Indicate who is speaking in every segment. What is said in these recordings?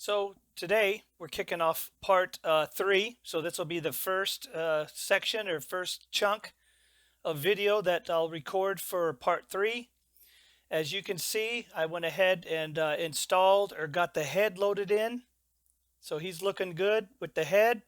Speaker 1: So today we're kicking off part 3. So this will be the first section or first chunk of video that I'll record for part 3. As you can see, I went ahead and installed or got the head loaded in. So he's looking good with the head.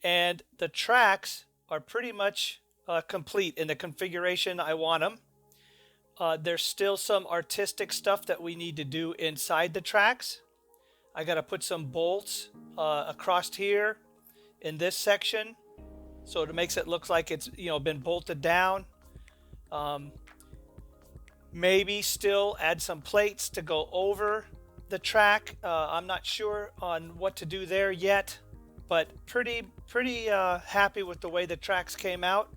Speaker 1: And the tracks are pretty much complete in the configuration I want them. There's still some artistic stuff that we need to do inside the tracks. I got to put some bolts across here in this section, so it makes it look like it's been bolted down. Maybe still add some plates to go over the track. I'm not sure on what to do there yet, but pretty happy with the way the tracks came out.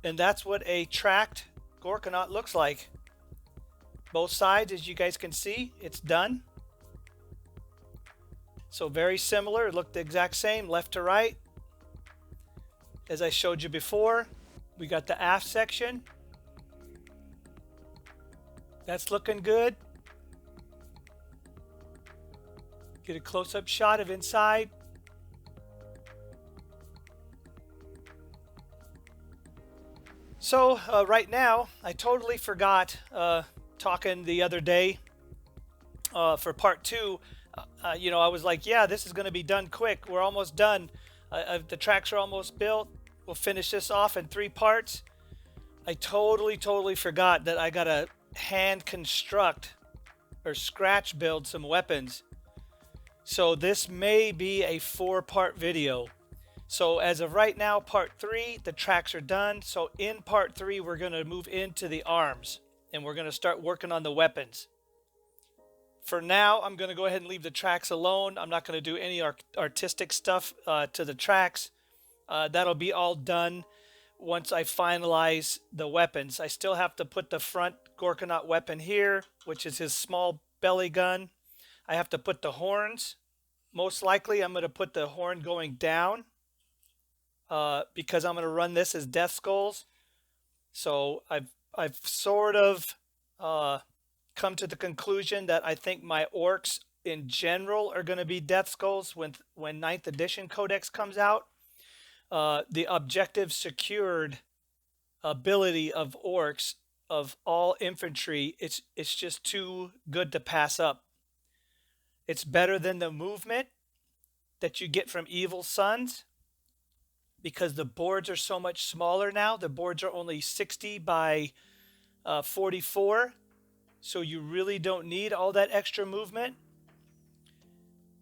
Speaker 1: And that's what a tracked Gorkanaut looks like. Both sides, as you guys can see, it's done. So very similar, it looked the exact same left to right. As I showed you before, we got the aft section. That's looking good. Get a close-up shot of inside. So right now, I totally forgot talking the other day for part 2. I was like, yeah, this is going to be done quick. We're almost done. The tracks are almost built. We'll finish this off in 3 parts. I totally forgot that I got to hand construct or scratch build some weapons. So this may be a 4-part video. So as of right now, part 3, the tracks are done. So in part 3, we're going to move into the arms and we're going to start working on the weapons. For now, I'm going to go ahead and leave the tracks alone. I'm not going to do any artistic stuff to the tracks. That'll be all done once I finalize the weapons. I still have to put the front Gorkanaut weapon here, which is his small belly gun. I have to put the horns. Most likely, I'm going to put the horn going down because I'm going to run this as death skulls. So I've sort of come to the conclusion that I think my orcs in general are going to be death skulls when 9th edition codex comes out. The objective secured ability of orcs of all infantry, it's just too good to pass up. It's better than the movement that you get from Evil Sons because the boards are so much smaller now. The boards are only 60 by 44. So you really don't need all that extra movement.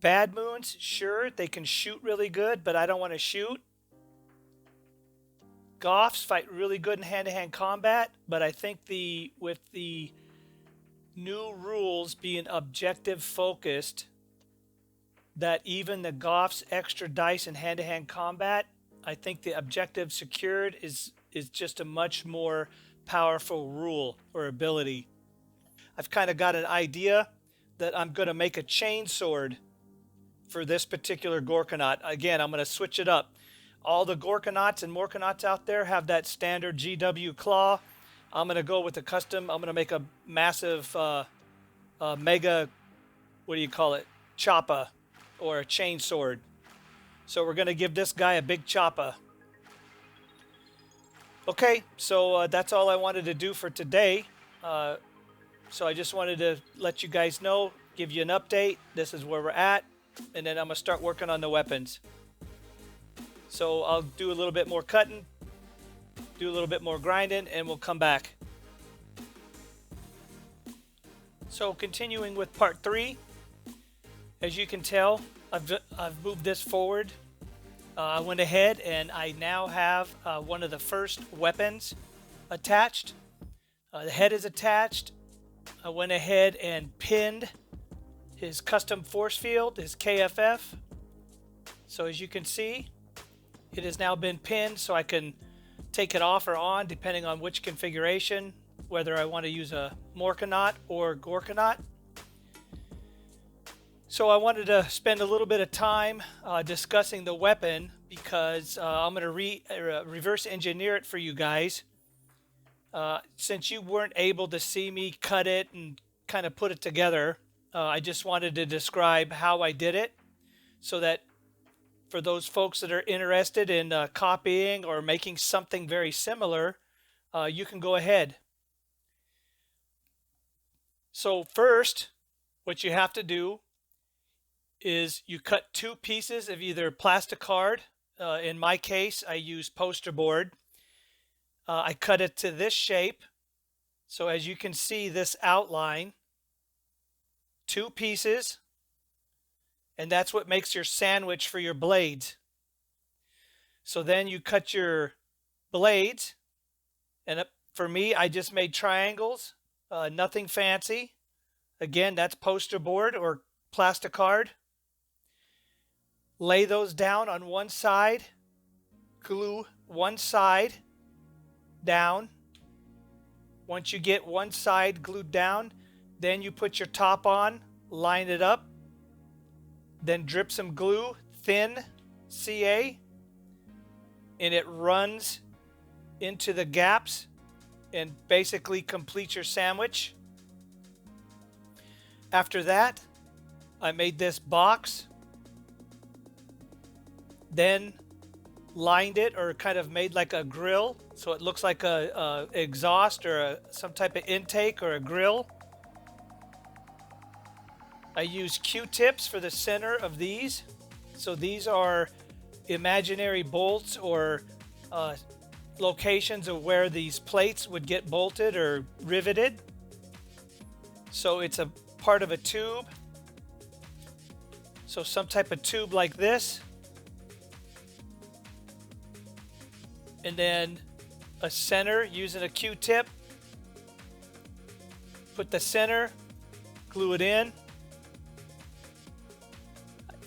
Speaker 1: Bad Moons, sure, they can shoot really good, but I don't want to shoot. Goths fight really good in hand-to-hand combat, but I think with the new rules being objective focused, that even the Goths extra dice in hand-to-hand combat, I think the objective secured is just a much more powerful rule or ability. I've kind of got an idea that I'm going to make a chain sword for this particular Gorkanaut. Again, I'm going to switch it up. All the Gorkanauts and Morkanauts out there have that standard GW claw. I'm going to go with the custom. I'm going to make a massive mega, what do you call it, Choppa or a chain sword. So we're going to give this guy a big Choppa. Okay, so that's all I wanted to do for today. So I just wanted to let you guys know, give you an update. This is where we're at. And then I'm going to start working on the weapons. So I'll do a little bit more cutting, do a little bit more grinding, and we'll come back. So continuing with part 3, as you can tell, I've moved this forward. I went ahead and I now have one of the first weapons attached. The head is attached. I went ahead and pinned his custom force field, his KFF. So as you can see, it has now been pinned so I can take it off or on depending on which configuration, whether I want to use a Morkanaut or Gorkanaut. So I wanted to spend a little bit of time discussing the weapon because I'm going to reverse engineer it for you guys. Since you weren't able to see me cut it and kind of put it together, I just wanted to describe how I did it so that for those folks that are interested in copying or making something very similar, you can go ahead. So first, what you have to do is you cut two pieces of either plastic card. In my case, I use poster board. I cut it to this shape. So as you can see, this outline, two pieces, and that's what makes your sandwich for your blades. So then you cut your blades, and for me, I just made triangles, nothing fancy. Again, that's poster board or plastic card. Lay those down on one side, glue one side down. Once you get one side glued down, then you put your top on, line it up, then drip some glue, thin CA, and it runs into the gaps and basically complete your sandwich. After that, I made this box, then lined it or kind of made like a grill so it looks like a exhaust or some type of intake or a grill. I use Q-tips for the center of these. So these are imaginary bolts or locations of where these plates would get bolted or riveted. So it's a part of a tube. So some type of tube like this. And then a center using a Q-tip. Put the center, glue it in.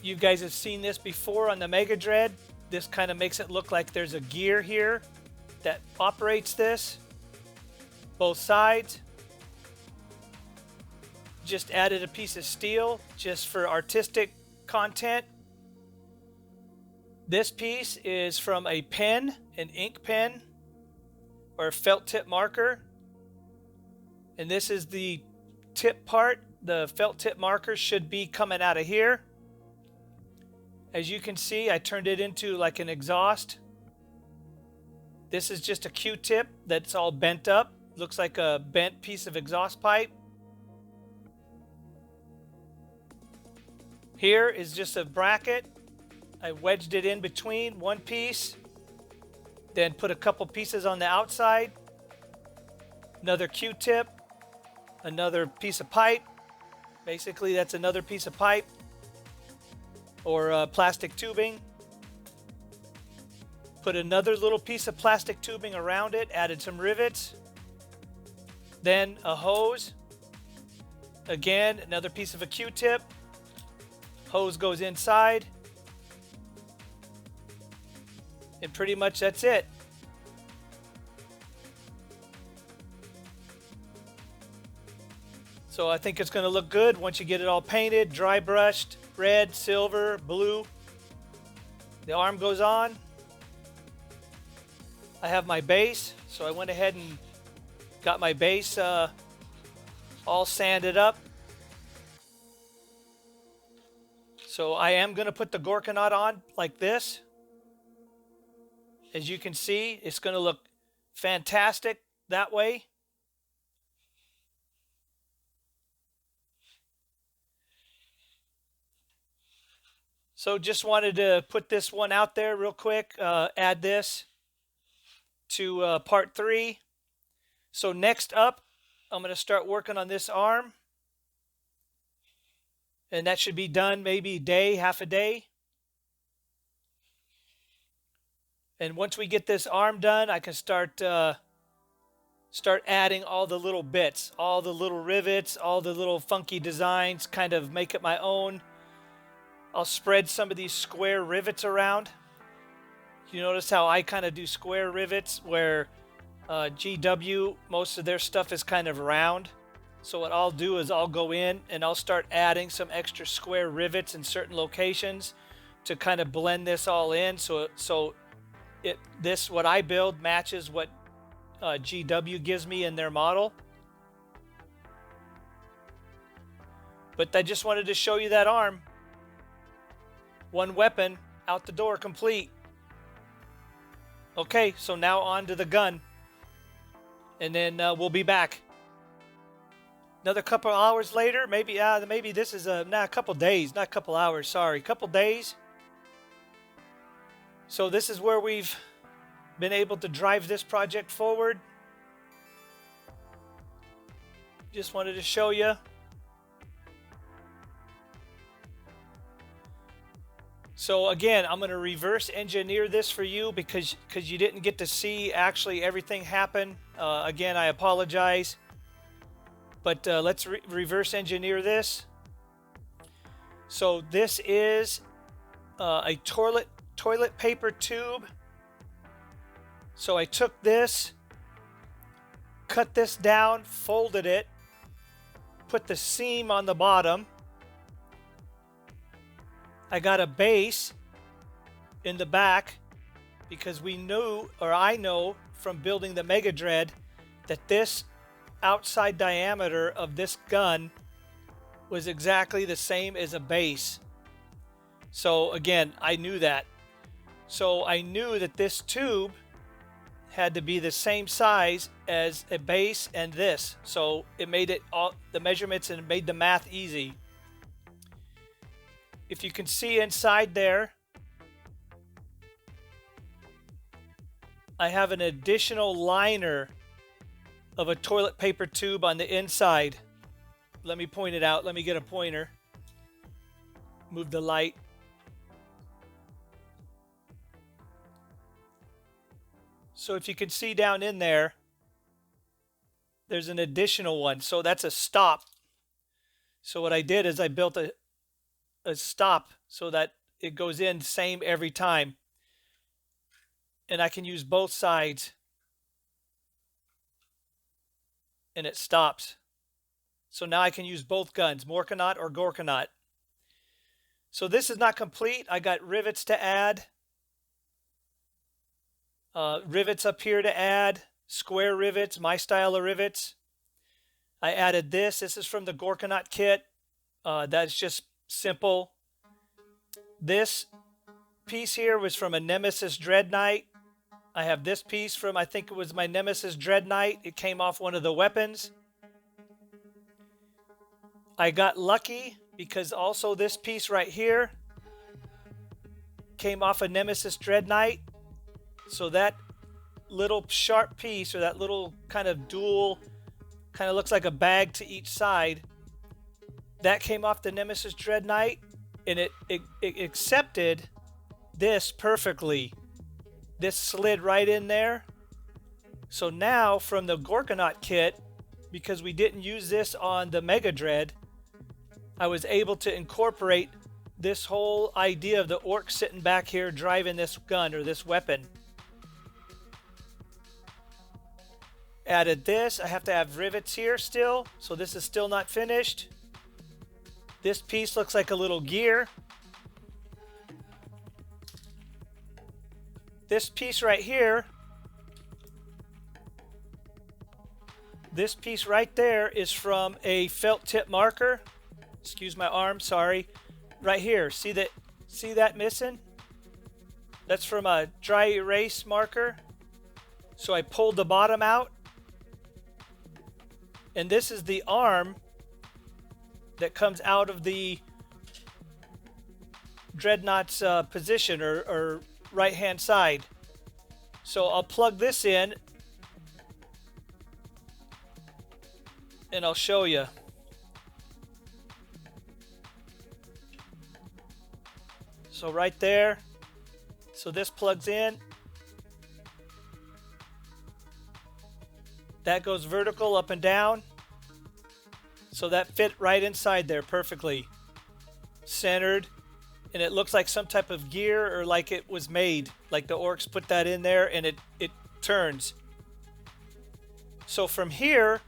Speaker 1: You guys have seen this before on the Mega Dread. This kind of makes it look like there's a gear here that operates this. Both sides. Just added a piece of steel just for artistic content. This piece is from a pen, an ink pen, or a felt tip marker. And this is the tip part. The felt tip marker should be coming out of here. As you can see, I turned it into like an exhaust. This is just a Q-tip that's all bent up. Looks like a bent piece of exhaust pipe. Here is just a bracket. I wedged it in between one piece, then put a couple pieces on the outside, another Q-tip, another piece of pipe. Basically, that's another piece of pipe or plastic tubing. Put another little piece of plastic tubing around it, added some rivets, then a hose. Again, another piece of a Q-tip. Hose goes inside. And pretty much that's it. So I think it's going to look good once you get it all painted, dry brushed, red, silver, blue. The arm goes on. I have my base, so I went ahead and got my base all sanded up. So I am going to put the Gorkanaut on like this. As you can see, it's going to look fantastic that way. So just wanted to put this one out there real quick, add this to part 3. So next up, I'm going to start working on this arm. And that should be done maybe a day, half a day. And once we get this arm done, I can start adding all the little bits, all the little rivets, all the little funky designs, kind of make it my own. I'll spread some of these square rivets around. You notice how I kind of do square rivets where GW, most of their stuff is kind of round. So what I'll do is I'll go in and I'll start adding some extra square rivets in certain locations to kind of blend this all in. So what I build matches what GW gives me in their model. But I just wanted to show you that arm. One weapon out the door complete. Okay, so now on to the gun. And then we'll be back. Another couple hours later, maybe this is a couple days, not a couple hours, sorry, couple days. So this is where we've been able to drive this project forward. Just wanted to show you. So again, I'm going to reverse engineer this for you because you didn't get to see actually everything happen. Again, I apologize. But let's reverse engineer this. So this is a toilet paper tube. So I took this, cut this down, folded it, put the seam on the bottom. I got a base in the back because we knew, or I know from building the Mega Dread, that this outside diameter of this gun was exactly the same as a base. So again, I knew that. So I knew that this tube had to be the same size as a base and this. So it made it all the measurements and it made the math easy. If you can see inside there, I have an additional liner of a toilet paper tube on the inside. Let me point it out. Let me get a pointer. Move the light. So if you can see down in there, there's an additional one. So that's a stop. So what I did is I built a stop so that it goes in same every time. And I can use both sides. And it stops. So now I can use both guns, Gorkanaut or Gorkanaut. So this is not complete. I got rivets to add. Rivets up here to add. Square rivets, my style of rivets. I added this. This is from the Gorkanaut kit. That's just simple. This piece here was from a Nemesis Dread Knight. I have this piece from, I think it was my Nemesis Dread Knight. It came off one of the weapons. I got lucky because also this piece right here came off a Nemesis Dread Knight. So that little sharp piece, or that little kind of dual, kind of looks like a bag to each side, that came off the Nemesis Dread Knight, and it accepted this perfectly. This slid right in there. So now from the Gorkanaut kit, because we didn't use this on the Mega Dread, I was able to incorporate this whole idea of the orc sitting back here driving this gun or this weapon. Added this. I have to have rivets here still, so this is still not finished. This piece looks like a little gear. This piece right here, this piece right there is from a felt tip marker. Excuse my arm, sorry. Right here, see that missing? That's from a dry erase marker. So I pulled the bottom out. And this is the arm that comes out of the Dreadnought's position, or right hand side. So I'll plug this in and I'll show you. So right there, so this plugs in. That goes vertical up and down. So that fit right inside there perfectly. Centered. And it looks like some type of gear, or like it was made. Like the orcs put that in there and it turns. So from here,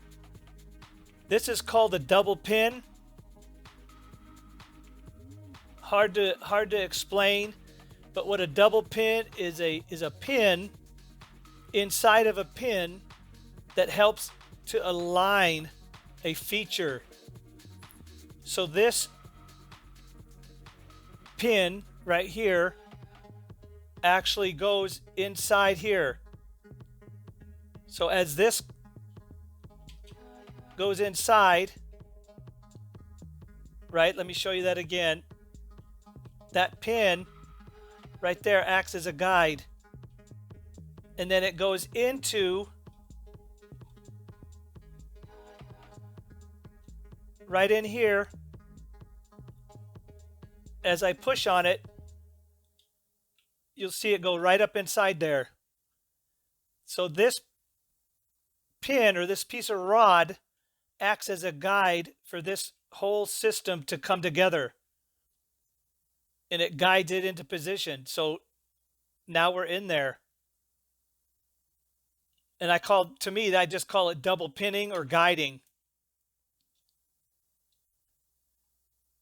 Speaker 1: this is called a double pin. Hard to explain, but what a double pin is a pin inside of a pin that helps to align a feature. So this pin right here actually goes inside here. So as this goes inside, right, let me show you that again. That pin right there acts as a guide. And then it goes into right in here. As I push on it, you'll see it go right up inside there. So this pin or this piece of rod acts as a guide for this whole system to come together. And it guides it into position. So now we're in there. And I just call it double pinning or guiding.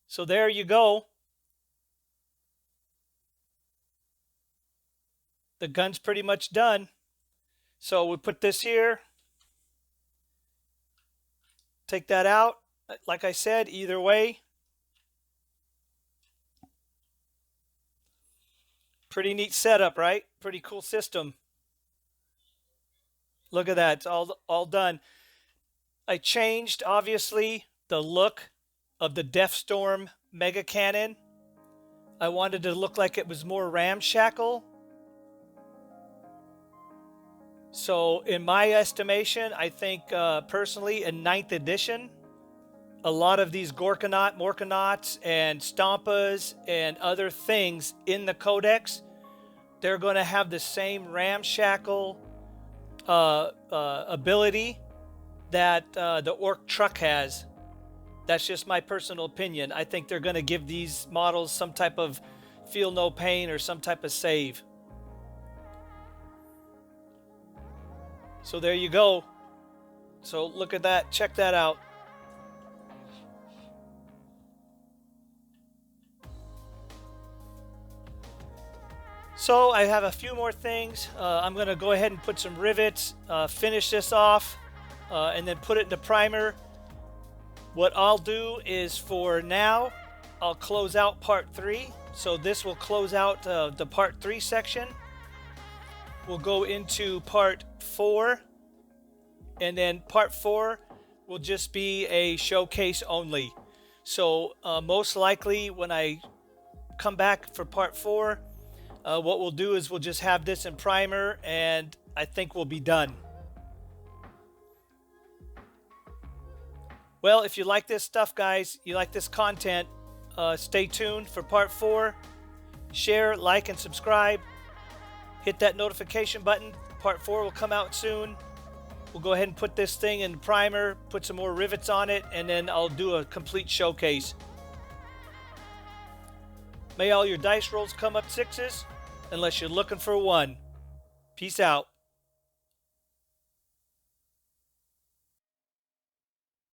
Speaker 1: So there you go. The gun's pretty much done. So we put this here. Take that out. Like I said, either way. Pretty neat setup, right? Pretty cool system. Look at that. It's all done. I changed, obviously, the look of the Deathstorm Mega Cannon. I wanted to look like it was more ramshackle. So in my estimation, I think personally in 9th edition, a lot of these Gorkanaut, Morkanauts, and Stompas and other things in the Codex, they're going to have the same ramshackle ability that the Orc truck has. That's just my personal opinion. I think they're going to give these models some type of feel no pain or some type of save. So there you go. So look at that. Check that out. So I have a few more things. I'm going to go ahead and put some rivets, finish this off, and then put it into primer. What I'll do is for now, I'll close out part 3. So this will close out the part 3 section. We'll go into part 4, and then part 4 will just be a showcase only. So most likely when I come back for part 4, what we'll do is we'll just have this in primer, and I think we'll be done. Well, if you like this stuff, guys, you like this content, stay tuned for part 4. Share, like, and subscribe. Hit that notification button. Part 4 will come out soon. We'll go ahead and put this thing in primer, put some more rivets on it, and then I'll do a complete showcase. May all your dice rolls come up 6s, unless you're looking for 1. Peace out.